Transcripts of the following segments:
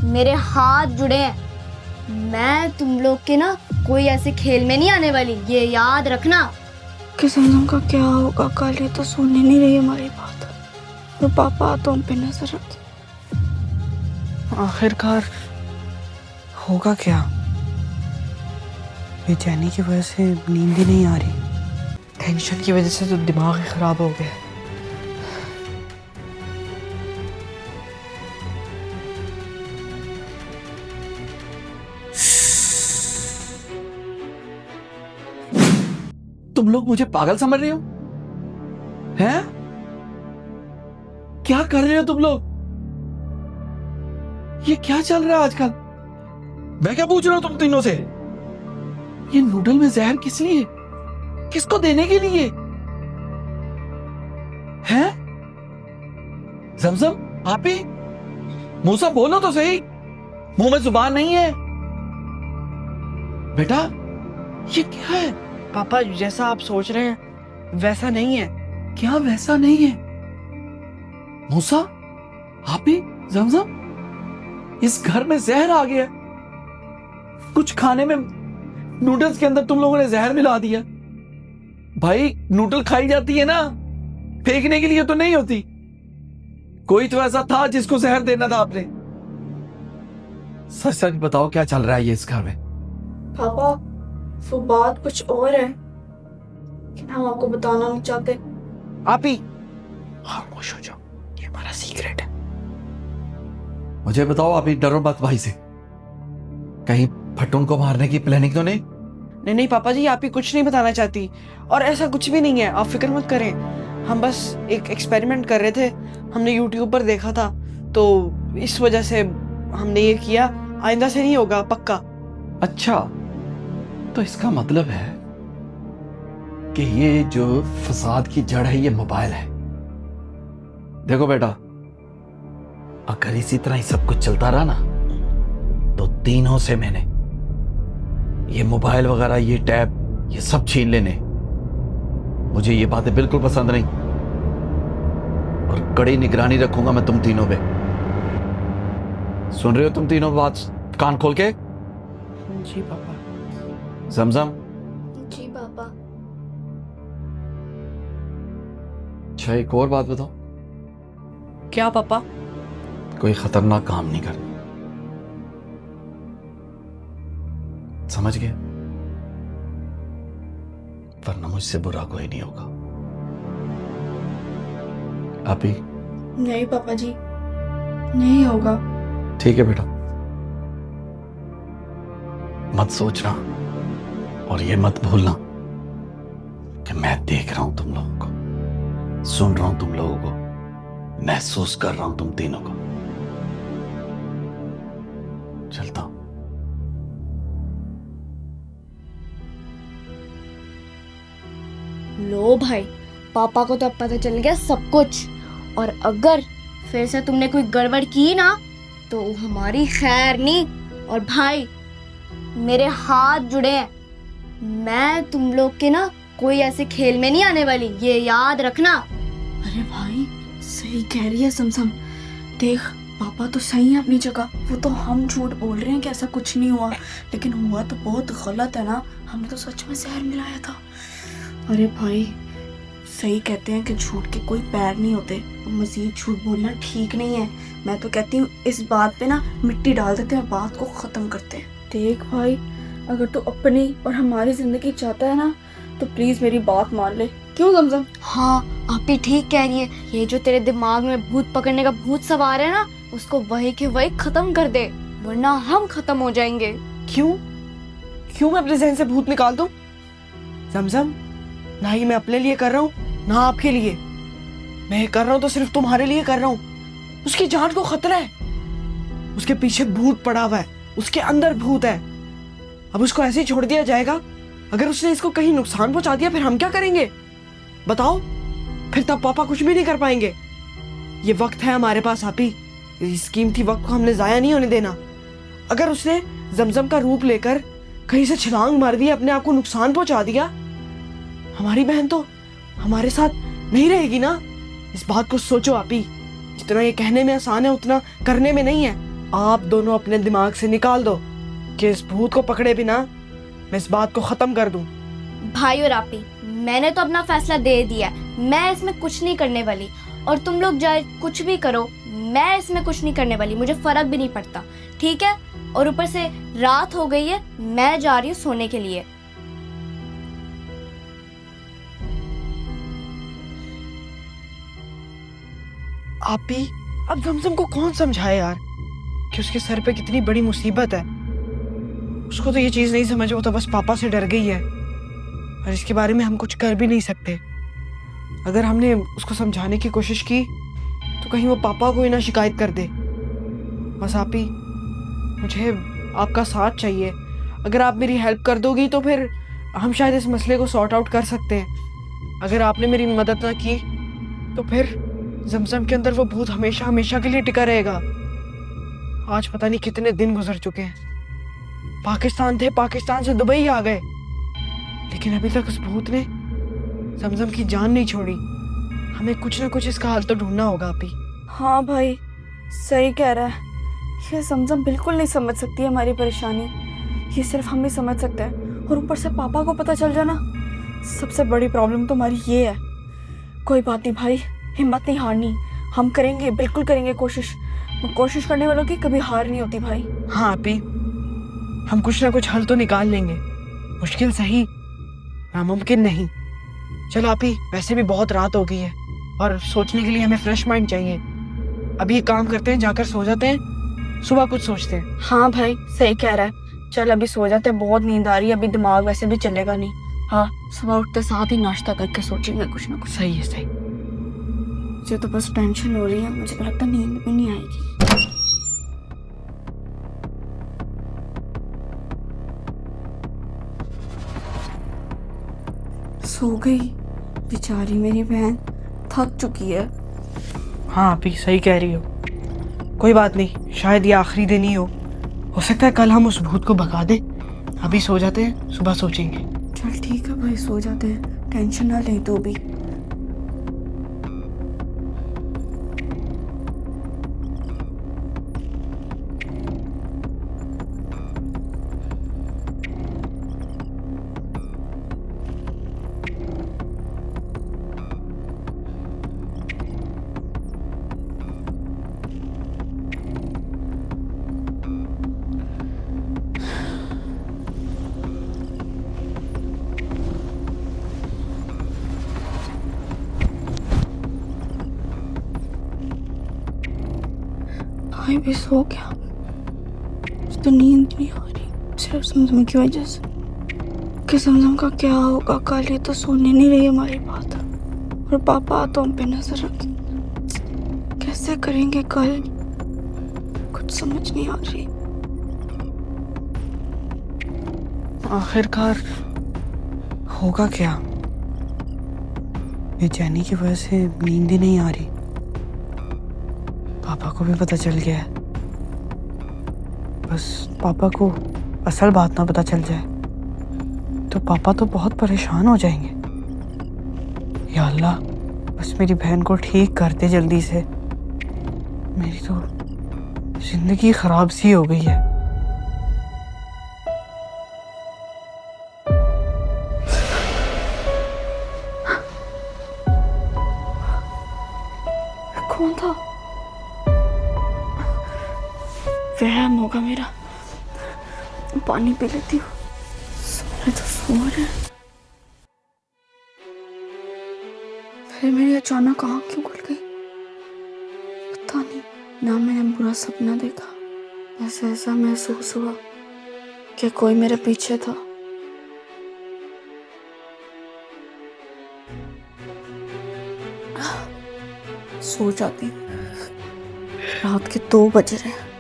मेरे हाथ जुड़े हैं, मैं तुम लोग के ना कोई ऐसे खेल में नहीं आने वाली, ये याद रखना। कि सनम का क्या होगा कल, ये तो सुनने नहीं रही हमारी बात। तो पापा तो हम पे नजर रखे। आखिरकार होगा क्या? बेचैनी की वजह से नींद ही नहीं आ रही, टेंशन की वजह से तो दिमाग ही खराब हो गया। तुम लोग मुझे पागल समझ रहे हो? हैं? क्या कर रहे हो तुम लोग? ये क्या चल रहा है आजकल? मैं क्या पूछ रहा हूं तुम तीनों से? ये नूडल में जहर किस लिए? किसको देने के लिए? हैं? जमजम, आप ही मूसा बोलो तो सही, मुंह में जुबान नहीं है। बेटा ये क्या है? पापा जैसा आप सोच रहे हैं वैसा नहीं है। क्या वैसा नहीं है? मूसा, आप ही, जमजम, इस घर में जहर आ गया। कुछ खाने में, नूडल्स के अंदर तुम लोगों ने जहर मिला दिया। भाई नूडल खाई जाती है ना, फेंकने के लिए तो नहीं होती। कोई तो ऐसा था जिसको जहर देना था आपने। सच सच बताओ क्या चल रहा है ये इस घर में? पापा वो बात कुछ और है, लेकिन हम आपको बताना नहीं चाहते। आप ही खामोश हो जाओ, ये हमारा सीक्रेट है। मुझे बताओ, अभी डरो मत भाई से। कहीं फटून को मारने की प्लानिंग तो नहीं? नहीं नहीं पापा जी, आप ही कुछ नहीं बताना चाहती, और ऐसा कुछ भी नहीं है, आप फिक्र मत करें। हम बस एक एक्सपेरिमेंट कर रहे थे, हमने यूट्यूब पर देखा था, तो इस वजह से हमने ये किया। आइंदा से नहीं होगा, पक्का। अच्छा, तो इसका मतलब है कि ये जो फसाद की जड़ है ये मोबाइल है। देखो बेटा, अगर इसी तरह ही सब कुछ चलता रहा ना, तो तीनों से मैंने ये मोबाइल वगैरह, ये टैब, ये सब छीन लेने। मुझे ये बातें बिल्कुल पसंद नहीं, और कड़ी निगरानी रखूंगा मैं तुम तीनों पे। सुन रहे हो तुम तीनों बात कान खोल के? जी पापा। जमजम, जी पापा। अच्छा एक और बात बताओ, क्या पापा? कोई खतरनाक काम नहीं करना, समझ गए? वरना मुझसे बुरा कोई नहीं होगा। आप ही? नहीं पापा जी, नहीं होगा। ठीक है बेटा, मत सोचना और ये मत भूलना कि मैं देख रहा हूं तुम लोगों को, सुन रहा हूं तुम लोगों को, महसूस कर रहा हूं तुम तीनों को। चलता हूं। लो भाई, पापा को तो अब पता चल गया सब कुछ, और अगर फिर से तुमने कोई गड़बड़ की ना तो हमारी खैर नहीं। और भाई मेरे हाथ जुड़े हैं, मैं तुम लोग के ना कोई ऐसे खेल में नहीं आने वाली, ये याद रखना। अरे भाई सही कह रही है समसम, देख पापा तो सही है अपनी जगह, वो तो हम झूठ बोल रहे हैं कि ऐसा कुछ नहीं हुआ, लेकिन हुआ तो बहुत गलत है ना। हमने तो सच में जहर मिलाया था। अरे भाई सही कहते हैं कि झूठ के कोई पैर नहीं होते, मजीद झूठ बोलना ठीक नहीं है। मैं तो कहती हूँ इस बात पे ना मिट्टी डाल देते हैं, बात को खत्म करते हैं। देख भाई, अगर तू अपनी और हमारी जिंदगी चाहता है ना तो प्लीज मेरी बात मान ले। क्यों जमजम? हाँ आप ही ठीक कह रही है, ये जो तेरे दिमाग में भूत पकड़ने का भूत सवार है ना, उसको वही के वही खत्म कर दे, वरना हम खत्म हो जाएंगे। क्यों क्यों मैं अपने जहन से भूत निकाल दूं? जमजम, ना ही मैं अपने लिए कर रहा हूँ ना आपके लिए। मैं ये कर रहा हूँ तो सिर्फ तुम्हारे लिए कर रहा हूँ। उसकी जान को खतरा है, उसके पीछे भूत पड़ा हुआ है, उसके अंदर भूत है। अब उसको ऐसे ही छोड़ दिया जाएगा? अगर उसने इसको कहीं नुकसान पहुंचा दिया फिर हम क्या करेंगे बताओ? फिर तब पापा कुछ भी नहीं कर पाएंगे। ये वक्त है हमारे पास आप ही, इस कीमती वक्त को हमने जाया नहीं होने देना। अगर उसने जमजम का रूप लेकर कहीं से छलांग मार दी, अपने आप को नुकसान पहुंचा दिया, हमारी बहन तो हमारे साथ नहीं रहेगी ना। इस बात को सोचो आप ही। जितना ये कहने में आसान है उतना करने में नहीं है। आप दोनों अपने दिमाग से निकाल दो कि इस भूत को पकड़े बिना मैं इस बात को खत्म कर दूं। भाई और आपी, मैंने तो अपना फैसला दे दिया है। मैं इसमें कुछ नहीं करने वाली, और तुम लोग चाहे कुछ भी करो, मैं इसमें कुछ नहीं करने वाली। मुझे फर्क भी नहीं पड़ता, ठीक है? और ऊपर से रात हो गई है, मैं जा रही हूँ सोने के लिए। आप भी अब जमजम को कौन समझाए यार कि उसके सर पे कितनी बड़ी मुसीबत है। उसको तो ये चीज नहीं समझ, वो तो बस पापा से डर गई है और इसके बारे में हम कुछ कर भी नहीं सकते। अगर हमने उसको समझाने की कोशिश की तो कहीं वो पापा को ही ना शिकायत कर दे। बस आप ही, मुझे आपका साथ चाहिए। अगर आप मेरी हेल्प कर दोगी तो फिर हम शायद इस मसले को सॉर्ट आउट कर सकते हैं। अगर आपने मेरी मदद ना की तो फिर जमजम के अंदर वो भूत हमेशा हमेशा के लिए टिका रहेगा। आज पता नहीं कितने दिन गुजर चुके हैं। पाकिस्तान थे, पाकिस्तान से दुबई आ गए, लेकिन अभी तक उस भूत ने जमजम की जान नहीं छोड़ी। हमें कुछ ना कुछ इसका हल तो ढूंढना होगा आप ही। हाँ भाई, सही कह रहा है। ये समझम बिल्कुल नहीं समझ सकती है हमारी परेशानी। ये सिर्फ हम ही समझ सकते हैं, और ऊपर से पापा को पता चल जाना, सबसे बड़ी प्रॉब्लम तो हमारी ये है। कोई बात नहीं भाई, हिम्मत नहीं हारनी। हम करेंगे, बिल्कुल करेंगे कोशिश। कोशिश करने वालों की कभी हार नहीं होती भाई। हाँ आप ही, हम कुछ ना कुछ हल तो निकाल लेंगे। मुश्किल सही, नामुमकिन नहीं। चलो आप ही, वैसे भी बहुत रात हो गई है और सोचने के लिए हमें फ्रेश माइंड चाहिए। अभी एक काम करते हैं, जाकर सो जाते हैं, सुबह कुछ सोचते हैं। हाँ भाई, सही कह रहा है। चल अभी सो जाते हैं, बहुत नींद आ रही है, अभी दिमाग वैसे भी चलेगा नहीं। हाँ, सुबह उठते साथ ही नाश्ता करके सोचेंगे कुछ ना कुछ। सही है, सही। मुझे तो बस टेंशन हो रही है, मुझे तो लगता है नींद भी नहीं आएगी। सो गई बेचारी मेरी बहन, थक चुकी है। हाँ आप ही सही कह रही हो। कोई बात नहीं, शायद ये आखिरी दिन ही हो सकता है कल हम उस भूत को भगा दें। अभी सो जाते हैं, सुबह सोचेंगे। चल ठीक है भाई, सो जाते हैं, टेंशन ना ले तू भी। भाई भी सो गया, तो नींद नहीं आ रही, सिर्फ समझम की वजह से। कि समझम का क्या होगा कल, ये तो सुनने नहीं रही हमारी बात। और पापा तो हम पे नजर रखे, कैसे करेंगे कल, कुछ समझ नहीं आ रही। आखिरकार होगा क्या? बेचैनी की वजह से नींद ही नहीं आ रही। पापा को भी पता चल गया है। बस पापा को असल बात ना पता चल जाए तो पापा तो बहुत परेशान हो जाएंगे। या अल्लाह, बस मेरी बहन को ठीक कर दे जल्दी से। मेरी तो जिंदगी खराब सी हो गई है। कौन था? वहम होगा मेरा, पानी पी लेती हूँ। सोने तो सो रहे हैं, फिर मेरी अचानक आँख क्यों खुल गई पता नहीं। ना मैंने बुरा सपना देखा, बस ऐसा महसूस हुआ कि कोई मेरे पीछे था। सो जाती हूँ, रात के 2 बज रहे हैं।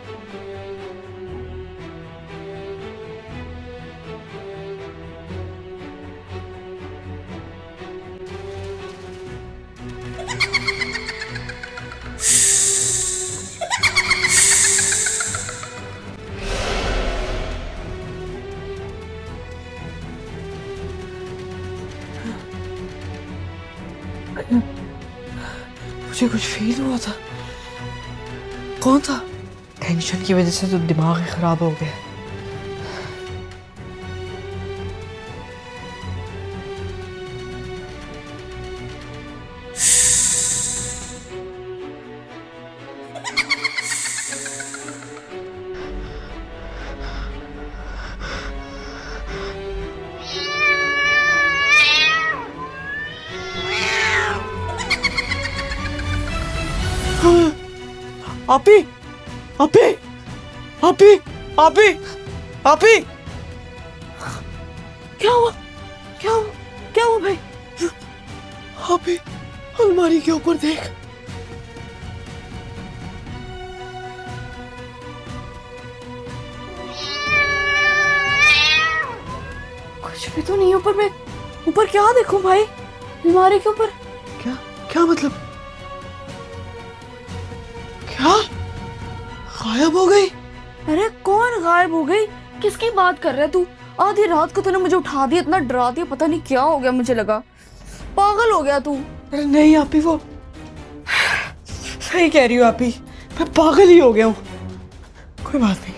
मुझे कुछ फील हुआ था। कौन था? टेंशन की वजह से तो दिमाग ही खराब हो गया। आपी, आपी, आपी, आपी, आपी, क्या हुआ? क्या हुआ? क्या हुआ भाई? आपी, अलमारी के ऊपर देख। कुछ भी तो नहीं ऊपर में। ऊपर क्या देखूं भाई? अलमारी के ऊपर क्या क्या मतलब? क्या गायब हो गई? अरे कौन गायब हो गई? किसकी बात कर रहा है तू? आधी रात को तूने मुझे उठा दिया, इतना डरा दिया, पता नहीं क्या हो गया, मुझे लगा पागल हो गया तू। अरे नहीं आपी, वो सही कह रही हो आपी, मैं पागल ही हो गया हूँ। कोई बात नहीं,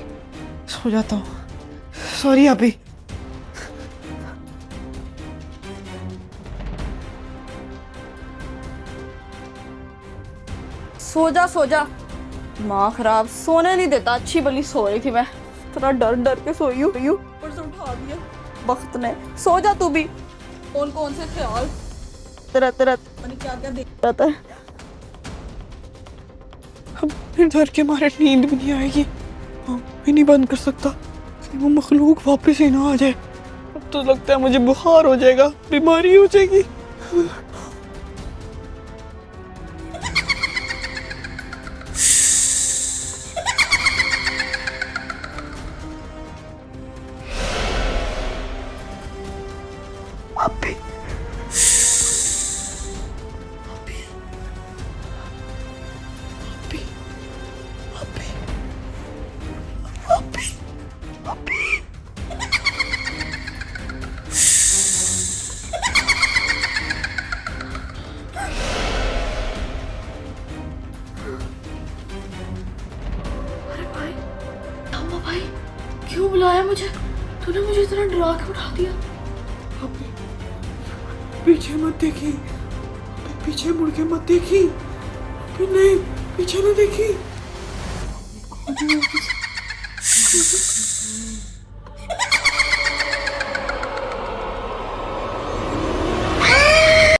सो जाता हूँ। सॉरी आपी। सो जा। माँ खराब, सोने नहीं देता। अच्छी भली सो रही थी मैं, इतना डर डर के सोई हूँ, ऊपर से उठा दिया वक्त ने। सो जा तू भी। कौन से ख्याल तेरा क्या क्या देख रहा है। अब फिर डर के मारे नींद भी नहीं आएगी। मैं नहीं बंद कर सकता कि वो मखलूक वापस ही ना आ जाए। अब तो लगता है मुझे बुखार हो जाएगा, बीमारी हो जाएगी। अभी भाई क्यों बुलाया मुझे? तूने मुझे इतना डरा के उठा दिया। अभी पीछे मत देखी, पीछे मुड़ के मत देखी। अभी नहीं, पीछे ना देखी।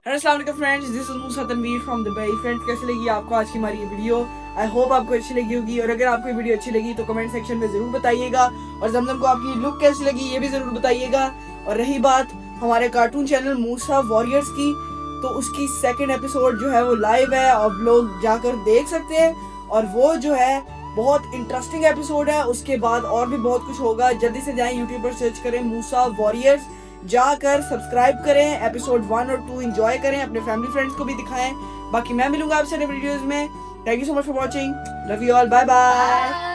अस्सलाम वालेकुम friends, this is Musa Tanveer from Dubai. Friends, कैसी लगी आपको आज की हमारी ये वीडियो? आई होप आपको अच्छी लगी होगी, और अगर आपको ये वीडियो अच्छी लगी तो कमेंट सेक्शन में जरूर बताइएगा, और जमजम को आपकी लुक कैसी लगी ये भी जरूर बताइएगा। और रही बात हमारे कार्टून चैनल मूसा वॉरियर्स की, तो उसकी सेकंड एपिसोड जो है वो लाइव है, आप लोग जाकर देख सकते हैं। और वो जो है बहुत इंटरेस्टिंग एपिसोड है। उसके बाद और भी बहुत कुछ होगा। जल्दी से जाएं यूट्यूब पर सर्च करें मूसा वॉरियर्स, जाकर सब्सक्राइब करें, एपिसोड 1 और 2 एंजॉय करें, अपने फैमिली फ्रेंड्स को भी दिखाएं। बाकी मैं मिलूंगा आपसे नए वीडियोस में। Thank you so much for watching, love you all, bye bye.